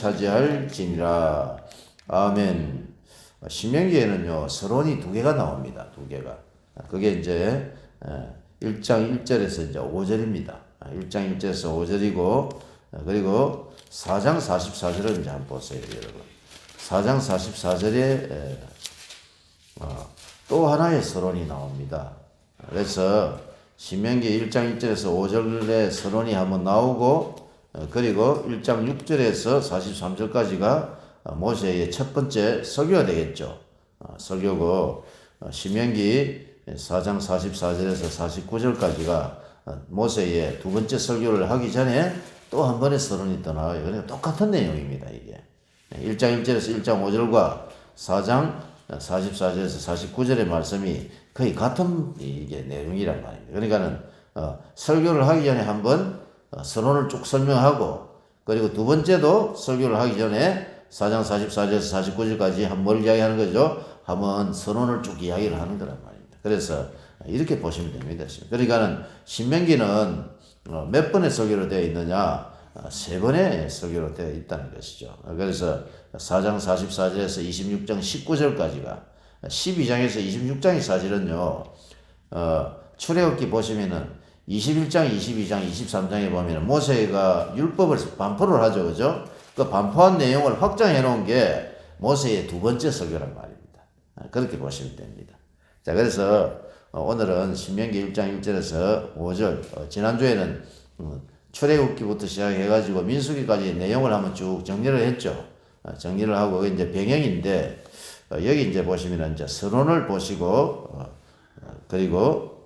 차지할지니라. 아멘. 신명기에는요, 서론이 두 개가 나옵니다. 두 개가. 그게 이제 1장 1절에서 이제 5절입니다. 1장 1절에서 5절이고, 그리고 4장 44절을 이제 한번 보세요, 여러분. 4장 44절에 또 하나의 서론이 나옵니다. 그래서 신명기 1장 1절에서 5절에 서론이 한번 나오고, 그리고 1장 6절에서 43절까지가 모세의 첫 번째 설교가 되겠죠. 설교고, 신명기 4장 44절에서 49절까지가 모세의 두 번째 설교를 하기 전에 또 한 번의 서론이 또 나와요. 그러니까 똑같은 내용입니다, 이게. 1장 1절에서 1장 5절과 4장 44절에서 49절의 말씀이 거의 같은 이게 내용이란 말입니다. 그러니까는 설교를 하기 전에 한번 서론을 쭉 설명하고, 그리고 두 번째도 설교를 하기 전에 4장 44절에서 49절까지 한번 이야기하는 거죠. 한번 서론을 쭉 이야기를 하는 거란 말입니다. 그래서 이렇게 보시면 됩니다. 그러니까는 신명기는 몇 번의 설교로 되어 있느냐? 세 번의 설교로 되어 있다는 것이죠. 그래서 4장 44절에서 26장 19절까지가 12장에서 26장이 사실은요, 출애굽기 보시면은 21장, 22장, 23장에 보면은 모세가 율법을 반포를 하죠. 그죠? 그 반포한 내용을 확장해 놓은 게 모세의 두 번째 설교란 말입니다. 그렇게 보시면 됩니다. 자, 그래서 오늘은 신명기 1장 1절에서 5절, 지난주에는 출애굽기부터 시작해가지고 민수기까지 내용을 한번 쭉 정리를 했죠. 정리를 하고 이제 병행인데, 여기 이제 보시면 이제 서론을 보시고, 그리고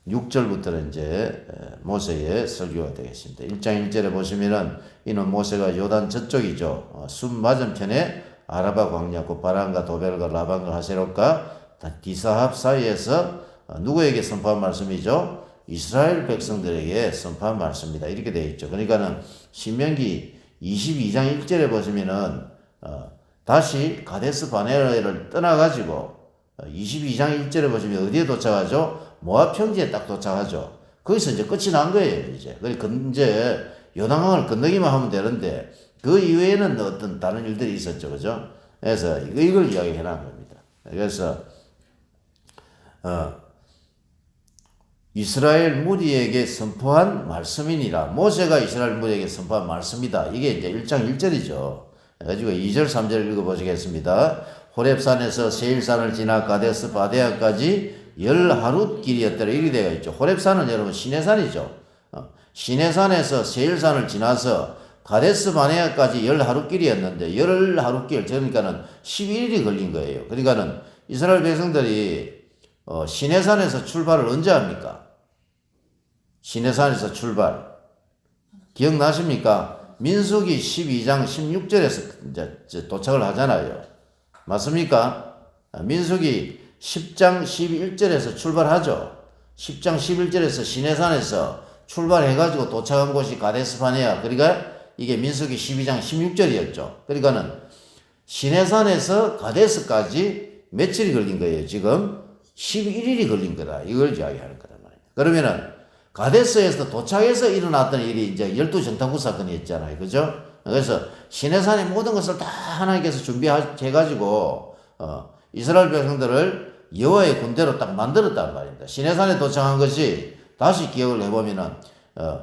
6절부터는 이제 모세의 설교가 되겠습니다. 1장 1절에 보시면은 이는 모세가 요단 저쪽이죠. 숲 맞은편에 아라바 광야 곧 바란과 도벨과 라반과 하세롯과 디사합 사이에서 누구에게 선포한 말씀이죠? 이스라엘 백성들에게 선포한 말씀입니다. 이렇게 되어 있죠. 그러니까는 신명기 22장 1절에 보시면은 다시 가데스 바네아를 떠나가지고 22장 1절에 보시면 어디에 도착하죠? 모압 평지에 딱 도착하죠. 거기서 이제 끝이 난 거예요, 이제. 이제 요단강을 건너기만 하면 되는데 그 이외에는 어떤 다른 일들이 있었죠, 그죠? 그래서 이걸 이야기해 놓은 겁니다. 그래서 이스라엘 무리에게 선포한 말씀이니라. 모세가 이스라엘 무리에게 선포한 말씀이다. 이게 이제 1장 1절이죠. 그래가지고 2절, 3절 읽어보시겠습니다. 호렙산에서 세일산을 지나 가데스 바데아까지 10하루 길이었더라. 이렇게 되어 있죠. 호렙산은 여러분 시내산이죠. 시내산에서 세일산을 지나서 가데스 바네아까지 10하루 길이었는데 10하루 길, 그러니까는 11일이 걸린 거예요. 그러니까는 이스라엘 백성들이 시내산에서 출발을 언제 합니까? 시내산에서 출발. 기억나십니까? 민수기 12장 16절에서 이제 도착을 하잖아요. 맞습니까? 민수기 10장 11절에서 출발하죠. 10장 11절에서 시내산에서 출발해가지고 도착한 곳이 가데스 바네아. 그러니까 이게 민수기 12장 16절이었죠. 그러니까는 시내산에서 가데스까지 며칠이 걸린 거예요, 지금? 11일이 걸린 거다. 이걸 이야기하는 거란 말이에요. 그러면은 가데스에서 도착해서 일어났던 일이 이제 12정탐구 사건이었잖아요. 그죠? 그래서 시내산의 모든 것을 다 하나님께서 준비해가지고 이스라엘 백성들을 여호와의 군대로 딱 만들었단 말입니다. 시내산에 도착한 것이 다시 기억을 해보면은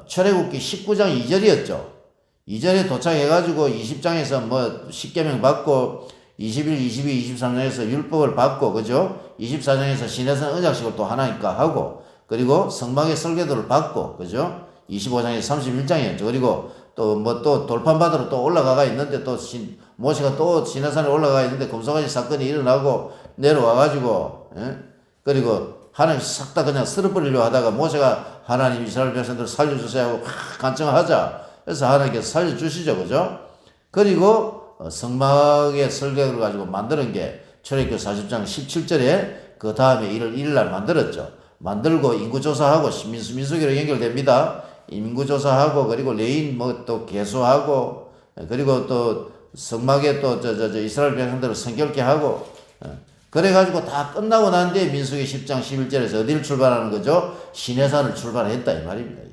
출애굽기 19장 2절이었죠. 2절에 도착해가지고 20장에서 뭐 십계명 받고 21, 22, 23장에서 율법을 받고, 그죠? 24장에서 시내산 언약식을 또 하나니까 하고, 그리고 성막의 설계도를 받고, 그죠? 25장에서 31장이었죠. 그리고 또 돌판바다로 또 올라가가 있는데 모세가 또 시내산에 올라가 있는데 금송아지 사건이 일어나고 내려와가지고, 그리고 하나님 싹 다 그냥 쓸어버리려고 하다가 모세가 하나님 이스라엘 백성들 살려주세요 하고 간청하자. 그래서 하나님께서 살려주시죠. 그죠? 그리고 성막의 설계를 가지고 만드는 게 출애굽기 40장 17절에 그 다음에 1월 1일날 만들었죠. 만들고 인구조사하고 민수기로 연결됩니다. 인구조사하고 그리고 레인 또 개수하고 그리고 또 성막에 또 이스라엘 백성들을 성결케 하고 그래가지고 다 끝나고 난 뒤에 민수기 10장 11절에서 어디를 출발하는 거죠? 시내산을 출발했다 이 말입니다.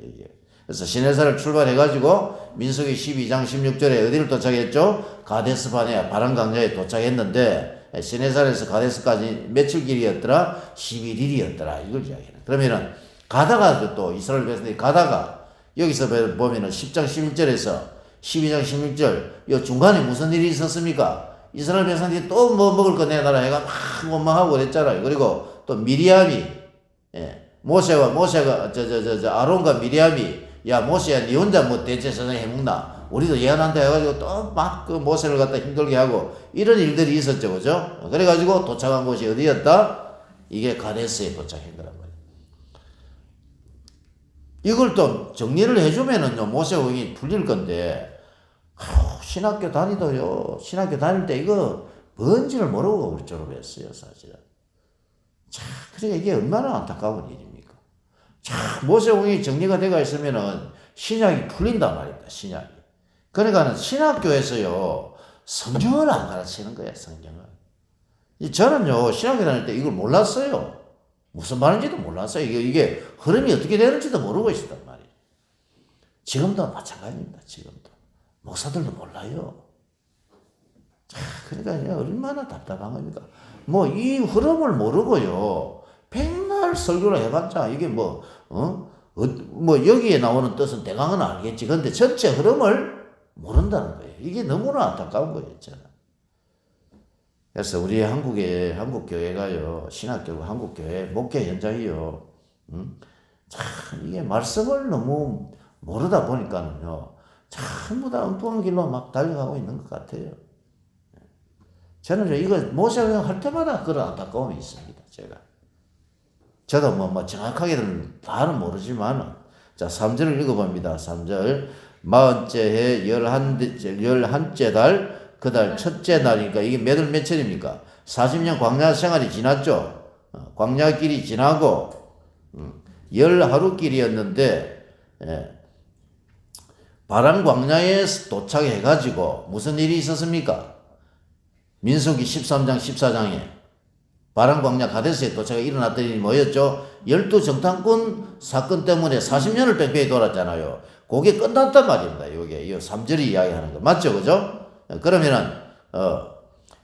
그래서 시내산을 출발해가지고 민수기 12장 16절에 어디를 도착했죠? 가데스 바네아 바람강야에 도착했는데 시내산에서 가데스까지 며칠 길이었더라? 11일이었더라. 이걸 이야기해요. 그러면은 가다가 또 이스라엘 백성들이 가다가 여기서 보면은 10장 11절에서 12장 16절 이 중간에 무슨 일이 있었습니까? 이스라엘 백성들이 또 뭐 먹을 거 내놔라 해가 막 원망하고 그랬잖아요. 그리고 또 미리암이 모세가 아론과 미리암이 야 모세야 니 혼자 뭐 대제사장 해먹나? 우리도 예언한다 해가지고 또 막 그 모세를 갖다 힘들게 하고 이런 일들이 있었죠, 그죠? 그래가지고 도착한 곳이 어디였다? 이게 가데스에 도착한 거란 말이에요. 이걸 또 정리를 해주면은요 모세 오경이 풀릴 건데 신학교 다니도요 신학교 다닐 때 이거 뭔지를 모르고 졸업했어요 사실은. 자, 그러니까 이게 얼마나 안타까운 일입니까? 자, 모세오경이 정리가 되어 있으면은 신약이 풀린단 말입니다. 신약이. 그러니까는 신학교에서요 성경을 안 가르치는 거예요. 성경을. 저는요 신학교 다닐 때 이걸 몰랐어요. 무슨 말인지도 몰랐어요. 이게 흐름이 어떻게 되는지도 모르고 있었단 말이에요. 지금도 마찬가지입니다. 지금도 목사들도 몰라요. 자, 그러니까 얼마나 답답한 겁니까? 뭐 이 흐름을 모르고요 백날 설교를 해봤자 이게 뭐 여기에 나오는 뜻은 대강은 알겠지. 근데 전체 흐름을 모른다는 거예요. 이게 너무나 안타까운 거예요. 저는. 그래서 우리 한국 교회가요 신학교 한국 교회 목회 현장이요. 참 이게 말씀을 너무 모르다 보니까는요 전부 다 엉뚱한 길로 막 달려가고 있는 것 같아요. 저는 이거 모세오경 할 때마다 그런 안타까움이 있습니다. 저도 뭐 정확하게는 다는 모르지만 자 3절을 읽어봅니다. 3절 40째 해 11째 달 그 달 첫째 날이니까 이게 몇 월 며칠입니까? 40년 광야 생활이 지났죠. 광야 길이 지나고 10하루 길이었는데 바람 광야에 도착해가지고 무슨 일이 있었습니까? 민수기 13장 14장에 바람 광야 가데스에 도착해 일어났던 일이 뭐였죠? 12정탐꾼 사건 때문에 40년을 뺑뺑이 돌았잖아요. 그게 끝났단 말입니다. 이 3절이 이야기하는 거 맞죠? 그죠? 그러면은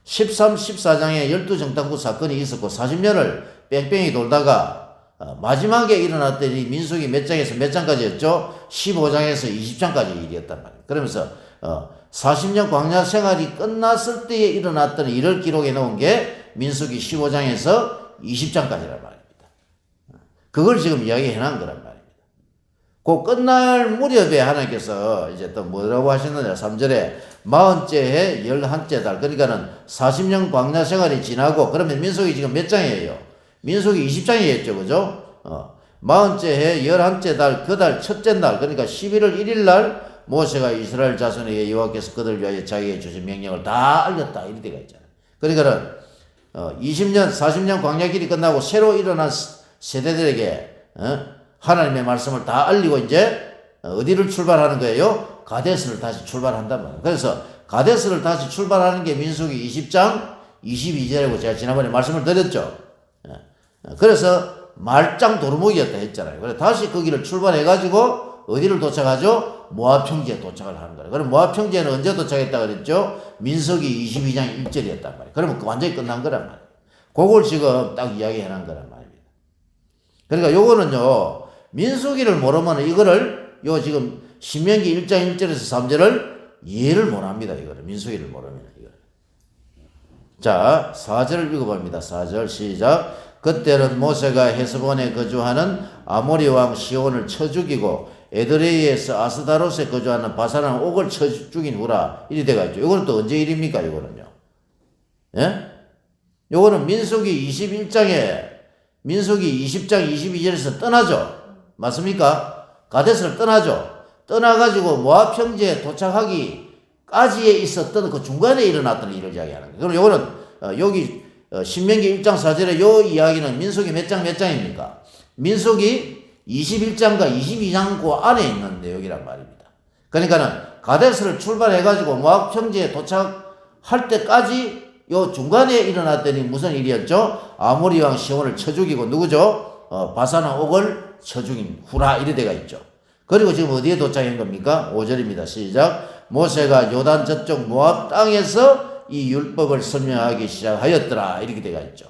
13, 14장에 12정탐꾼 사건이 있었고 40년을 뺑뺑이 돌다가 마지막에 일어났던 이 민수기 몇 장에서 몇 장까지였죠? 15장에서 20장까지 일이었단 말이에요. 그러면서 40년 광야 생활이 끝났을 때에 일어났던 일을 기록해 놓은 게 민수기 15장에서 20장까지란 말입니다. 그걸 지금 이야기해 놓은 거란 말입니다. 그 끝날 무렵에 하나님께서 이제 또 뭐라고 하셨느냐 3절에 40째 해 11째 달 그러니까는 40년 광야 생활이 지나고 그러면 민수기 지금 몇 장이에요? 민수기 20장이었죠. 그죠? 40째 해 11째 달 그 달 첫째 날 그러니까 11월 1일 날 모세가 이스라엘 자손에게 여호와께서 그들을 위하여 자기에게 주신 명령을 다 알렸다. 이런 데가 있잖아요. 그러니까는 40년 광야 길이 끝나고 새로 일어난 세대들에게 하나님의 말씀을 다 알리고 이제 어디를 출발하는 거예요? 가데스를 다시 출발한단 말이에요. 그래서 가데스를 다시 출발하는 게 민수기 20장 22절이고 제가 지난번에 말씀을 드렸죠. 그래서 말짱 도루묵이었다 했잖아요. 그래서 다시 거기를 출발해가지고 어디를 도착하죠? 모압 평지에 도착을 하는 거예요. 그럼 모압 평지에는 언제 도착했다 그랬죠? 민수기 22장 1절이었단 말이에요. 그러면 완전히 끝난 거란 말이에요. 그걸 지금 딱 이야기해 놓은 거란 말입니다. 그러니까 요거는요, 민수기를 모르면 이거를 지금 신명기 1장 1절에서 3절을 이해를 못 합니다. 이거를 민수기를 모르면 이거를. 자, 4절을 읽어봅니다. 4절 시작. 그때는 모세가 헤스본에 거주하는 아모리 왕 시온을 쳐 죽이고 에드레이에서 아스다롯에 거주하는 바사랑 옥을 쳐 죽인 후라. 이리 돼가 있죠. 이거는 또 언제 일입니까? 이거는요. 예? 요거는 민수기 21장에 민수기 20장 22절에서 떠나죠. 맞습니까? 가데스를 떠나죠. 떠나가지고 모압 평지에 도착하기까지에 있었던 그 중간에 일어났던 일을 이야기하는 거예요. 그럼 요거는 여기 신명기 1장 4절에 요 이야기는 민수기 몇 장입니까? 민수기 21장과 22장 그 안에 있는 내용이란 말입니다. 그러니까는 가데스를 출발해가지고 모압 평지에 도착할 때까지 요 중간에 일어났더니 무슨 일이었죠? 아모리 왕 시온을 쳐 죽이고 누구죠? 바사나 옥을 쳐 죽인 후라 이래 돼가 있죠. 그리고 지금 어디에 도착한 겁니까? 5절입니다. 시작. 모세가 요단 저쪽 모압 땅에서 이 율법을 설명하기 시작하였더라. 이렇게 되어 있죠.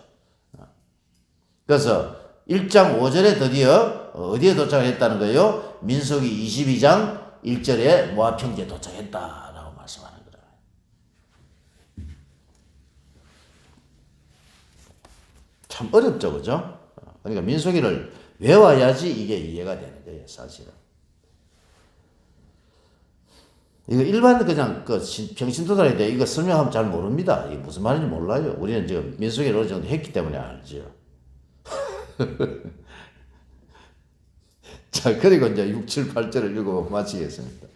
그래서 1장 5절에 드디어 어디에 도착했다는 거예요? 민수기 22장 1절에 모압 평지에 도착했다라고 말씀하는 거예요. 참 어렵죠, 그죠? 그러니까 민수기를 외워야지 이게 이해가 되는 거예요, 사실은. 이거 일반 그냥 평신도들한테 이거 설명하면 잘 모릅니다. 이게 무슨 말인지 몰라요. 우리는 지금 민수기를 어느 정도 했기 때문에 알죠. 자, 그리고 이제 6, 7, 8절을 읽어보고 마치겠습니다.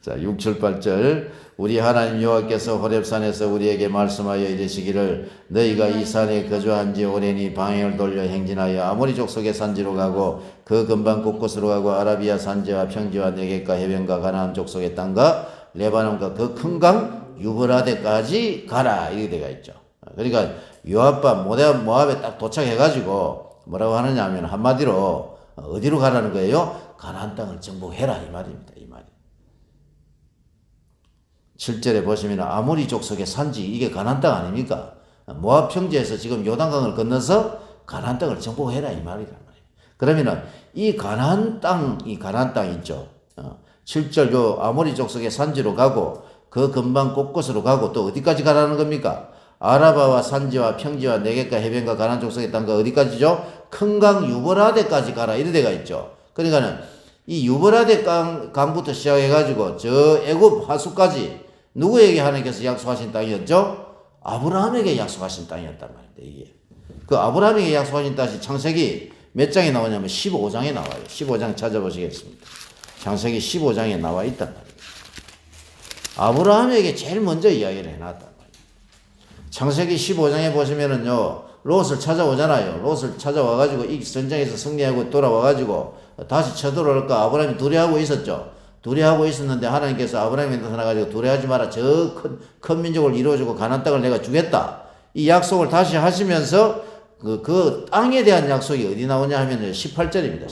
자, 6, 7, 8절. 우리 하나님 여호와께서 호렙산에서 우리에게 말씀하여 이르시기를 너희가 이 산에 거주한 지 오래니 방향을 돌려 행진하여 아모리 족속의 산지로 가고 그 근방 곳곳으로 가고 아라비아 산지와 평지와 네겝과 해변과 가나안 족속의 땅과 레바논과 그 큰 강 유브라데까지 가라. 이렇게 되어 있죠. 그러니까 요압과 모압에 딱 도착해가지고 뭐라고 하느냐 하면 한마디로 어디로 가라는 거예요? 가나안 땅을 정복해라 이 말입니다. 이 말이. 7절에 보시면 아모리 족속의 산지 이게 가나안 땅 아닙니까? 모압 평지에서 지금 요단강을 건너서 가나안 땅을 정복해라 이 말이란 말이에요. 그러면은 이 가나안 땅 있죠. 7절 요 아모리 족속의 산지로 가고 그 근방 곳곳으로 가고 또 어디까지 가라는 겁니까? 아라바와 산지와 평지와 네겝과 해변과 가나안 족속의 땅과 어디까지죠? 큰 강 유브라데까지 가라 이런 데가 있죠. 그러니까는 이 유브라데 강부터 시작해가지고 저 애굽 하수까지 누구에게 하나님께서 약속하신 땅이었죠? 아브라함에게 약속하신 땅이었단 말입니다. 이게 그 아브라함에게 약속하신 땅이 창세기 몇 장에 나오냐면 15장에 나와요. 15장 찾아보시겠습니다. 창세기 15장에 나와 있단 말이에요. 아브라함에게 제일 먼저 이야기를 해놨단 말이에요. 창세기 15장에 보시면은요, 롯을 찾아오잖아요. 롯을 찾아와가지고 이 전쟁에서 승리하고 돌아와가지고 다시 쳐들어올까 아브라함이 두려워하고 있었죠. 두려워하고 있었는데 하나님께서 아브라함에 나타나가지고 두려워하지 마라. 저 큰 민족을 이루어주고 가나안 땅을 내가 주겠다. 이 약속을 다시 하시면서 그 땅에 대한 약속이 어디 나오냐 하면 18절입니다.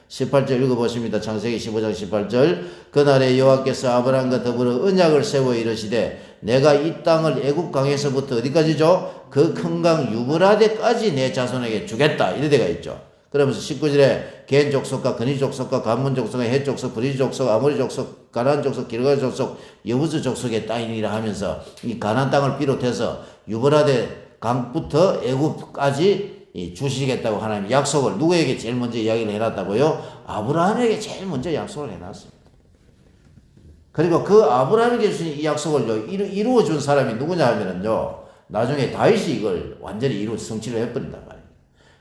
18절 읽어보십니다. 창세기 15장 18절. 그날에 여호와께서 아브라함과 더불어 언약을 세워 이르시되 내가 이 땅을 애굽 강에서부터 어디까지죠? 그 큰 강 유브라데까지 내 자손에게 주겠다. 이래 데가 있죠. 그러면서 19절에 겐 족속과 그니 족속과 간문 족속과 헷 족속, 브리지 족속, 아모리 족속, 가나안 족속, 기르가 족속, 여부스 족속의 땅이라 하면서 이 가나안 땅을 비롯해서 유브라데 강부터 애굽까지 주시겠다고 하나님 약속을 누구에게 제일 먼저 이야기를 해놨다고요? 아브라함에게 제일 먼저 약속을 해놨습니다. 그리고 그 아브라함에게 주신 이 약속을 이루어준 사람이 누구냐 하면은요, 나중에 다윗이 이걸 완전히 성취를 해버린단 말이에요.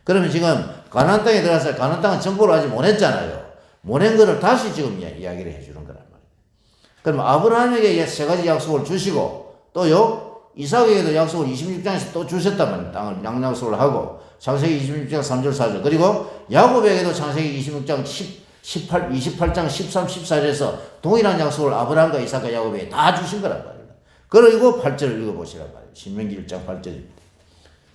그러면 지금 가나안 땅에 들어가서 가나안 땅은 정복을 아직 못했잖아요. 못한 거를 다시 지금 이야기를 해주는 거란 말이에요. 그럼 아브라함에게 세 가지 약속을 주시고 또요 이삭에게도 약속을 26장에서 또 주셨단 말이에요. 땅을 양약속을 하고 창세기 26장 3절 4절 그리고 야곱에게도 창세기 26장 28장 13, 14절에서 동일한 약속을 아브라함과 이삭과 야곱에게 다 주신 거란 말이에요. 그리고 8절을 읽어보시란 말이에요. 신명기 1장 8절입니다.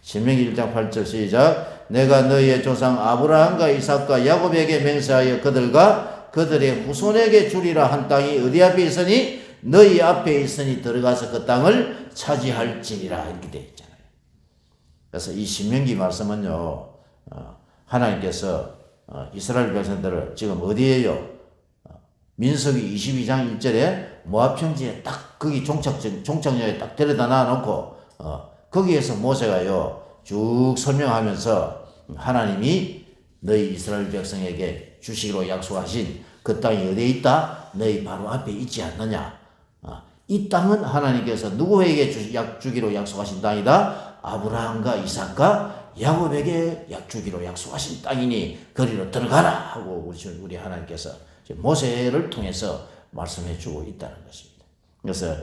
신명기 1장 8절 시작. 내가 너희의 조상 아브라함과 이삭과 야곱에게 맹세하여 그들과 그들의 후손에게 주리라 한 땅이 어디 앞에 있으니 너희 앞에 있으니 들어가서 그 땅을 차지할지니라 이렇게 되어 있잖아요. 그래서 이 신명기 말씀은요, 하나님께서 이스라엘 백성들을 지금 어디에요? 민수기 22장 1절에 모압 평지에 딱 거기 종착역에 딱 데려다 놔놓고 거기에서 모세가요 쭉 설명하면서 하나님이 너희 이스라엘 백성에게 주시기로 약속하신 그 땅이 어디에 있다? 너희 바로 앞에 있지 않느냐? 이 땅은 하나님께서 누구에게 주기로 약속하신 땅이다? 아브라함과 이삭과 야곱에게 주기로 약속하신 땅이니 거리로 들어가라 하고 우리 하나님께서 모세를 통해서 말씀해 주고 있다는 것입니다. 그래서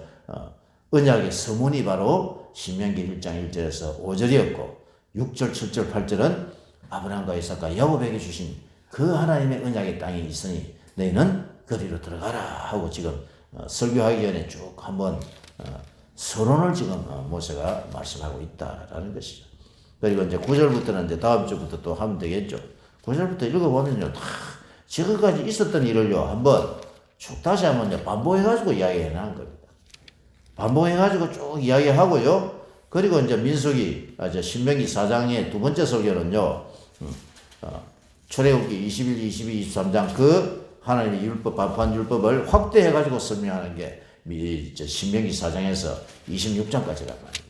언약의 서문이 바로 신명기 1장 1절에서 5절이었고 6절, 7절, 8절은 아브라함과 이삭과 야곱에게 주신 그 하나님의 언약의 땅이 있으니 너희는 거리로 들어가라 하고 지금 설교하기 전에 쭉 한번 서론을 지금 모세가 말씀하고 있다라는 것이죠. 그리고 이제 9절부터는 이제 다음 주부터 또 하면 되겠죠. 9절부터 읽어보면요, 다 지금까지 있었던 일을요, 한번 쭉 다시 한번 반복해가지고 이야기해 나간 겁니다. 반복해가지고 쭉 이야기하고요. 그리고 이제 민수기, 신명기 4장의 두 번째 설교는요, 출애굽기 21, 22, 23장 그 하나님의 율법, 반포한 율법을 확대해가지고 설명하는 게 신명기 4장에서 26장까지란 말입니다.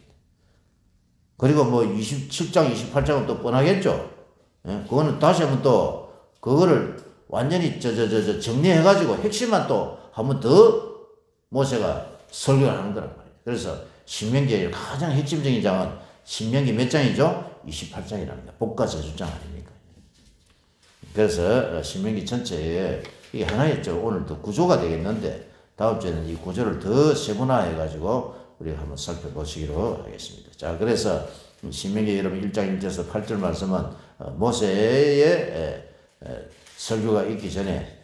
그리고 뭐 27장, 28장은 또 뻔하겠죠. 예? 그거는 다시 한번 또 그거를 완전히 정리해가지고 핵심만 또 한번 더 모세가 설교를 하는 거란 말이에요. 그래서 신명기의 가장 핵심적인 장은 신명기 몇 장이죠? 28장이랍니다. 복과 저주장 아닙니까? 그래서 신명기 전체에 이게 하나의 오늘 더 구조가 되겠는데 다음 주에는 이 구조를 더 세분화해가지고 우리가 한번 살펴보시기로 하겠습니다. 자, 그래서 신명기 여러분 1장 1절에서 8절 말씀은 모세의 설교가 있기 전에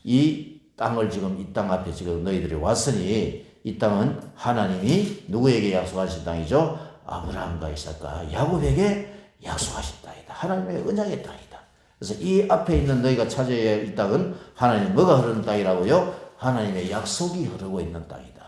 이 땅을 지금 이 땅 앞에 지금 너희들이 왔으니 이 땅은 하나님이 누구에게 약속하신 땅이죠? 아브라함과 이삭과 야곱에게 약속하신 땅이다. 하나님의 언약의 땅이다. 그래서 이 앞에 있는 너희가 찾아야 할 이 땅은 하나님의 뭐가 흐르는 땅이라고요? 하나님의 약속이 흐르고 있는 땅이다.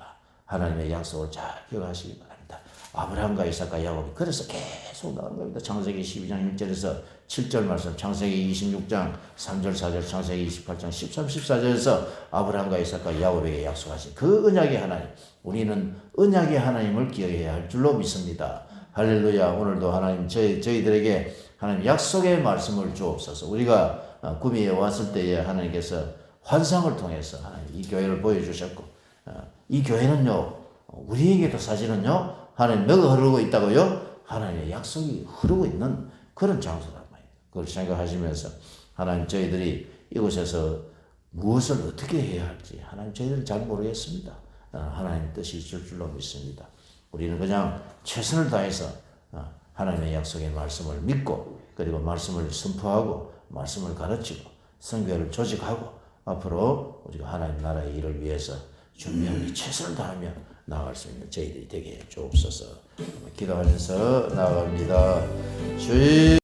하나님의 약속을 잘 기억하시기 바랍니다. 아브라함과 이삭과 야곱이 그래서 계속 나오는 겁니다. 창세기 12장 1절에서 7절 말씀, 창세기 26장 3절 4절, 창세기 28장 13, 14절에서 아브라함과 이삭과 야곱에게 약속하신 그 언약의 하나님, 우리는 언약의 하나님을 기억해야 할 줄로 믿습니다. 할렐루야. 오늘도 하나님 저희들에게 하나님 약속의 말씀을 주옵소서. 우리가 구미에 왔을 때에 하나님께서 환상을 통해서 하나님 이 교회를 보여주셨고 이 교회는요 우리에게도 사실은요 하나님 뭐가 흐르고 있다고요? 하나님의 약속이 흐르고 있는 그런 장소란 말이에요. 그걸 생각하시면서 하나님 저희들이 이곳에서 무엇을 어떻게 해야 할지 하나님 저희들은 잘 모르겠습니다. 하나님 뜻이 있을 줄로 믿습니다. 우리는 그냥 최선을 다해서 하나님의 약속의 말씀을 믿고 그리고 말씀을 선포하고 말씀을 가르치고 선교를 조직하고 앞으로 우리가 하나님 나라의 일을 위해서 준비하며 최선을 다하며 나아갈 수 있는 저희들이 되게 주옵소서. 기도하면서 나아갑니다. 주님